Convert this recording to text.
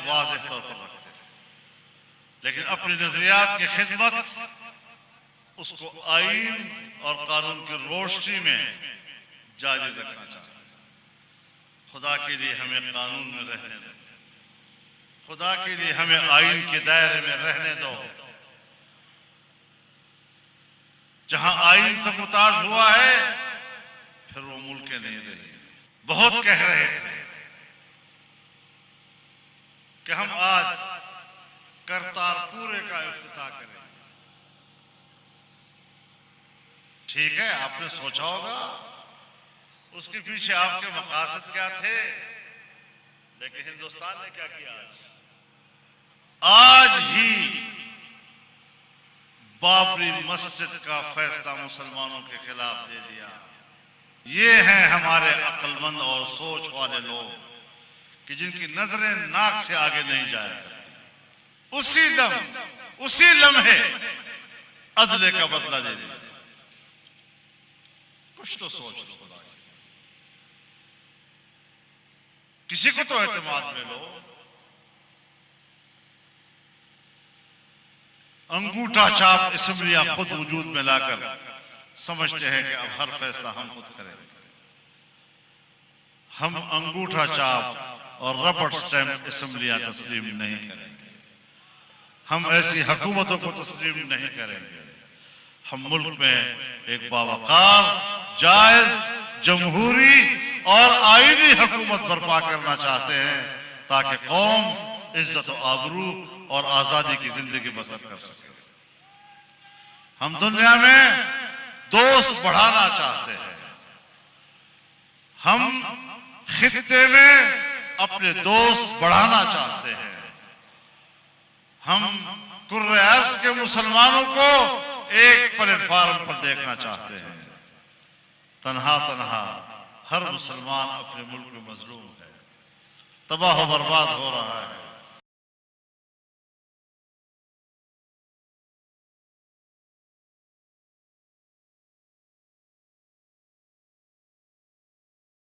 वाज़ेह तौर पर रखते हैं, लेकिन अपनी नजरियात की खिदमत उसको आईन और कानून की रोशनी में जारी रखना चाहते हैं। खुदा के लिए हमें कानून में रहने दो, खुदा के लिए हमें आईन के दायरे में रहने दो। जहां आईन से मुताज हुआ है फिर वो मुल्क नहीं रही। बहुत कह रहे थे कि हम आज करतारपुर का इफ्तिताह करें। ठीक है, आपने सोचा होगा उसके पीछे आपके मकासद क्या थे, लेकिन हिंदुस्तान ने क्या किया? आज ही बाबरी मस्जिद का फैसला मुसलमानों के खिलाफ दे दिया। ये हैं हमारे अक्लमंद और सोच वाले लोग कि जिनकी नजरें नाक से आगे नहीं जाया करती। उसी दम उसी लम्हे अदले का बदला दे दिया। कुछ तो सोच लो, खुदा किसी को तो एतमाद में लो। अंगूठा छाप असेंबलियां खुद वजूद में लाकर समझते हैं कि अब हर फैसला हम खुद करेंगे। हम अंगूठा छाप और रबड़ स्टैंप असेंबलियां तस्लीम नहीं करेंगे। हम ऐसी हुकूमतों को तस्लीम नहीं करेंगे। हम मुल्क में एक बावकार, जायज, जमहूरी और आईनी हुकूमत बर्पा करना चाहते हैं ताकि कौम इज्जत और आबरू और आजादी की जिंदगी बसर कर सके। हम दुनिया में दोस्त बढ़ाना चाहते हैं। हम खित्ते में अपने दोस्त बढ़ाना चाहते हैं। हम कुर्रे अर्ज़ के मुसलमानों को एक प्लेटफार्म पर देखना चाहते हैं। तन्हा तन्हा हर मुसलमान अपने मुल्क में मजलूम है, तबाह बर्बाद हो रहा है।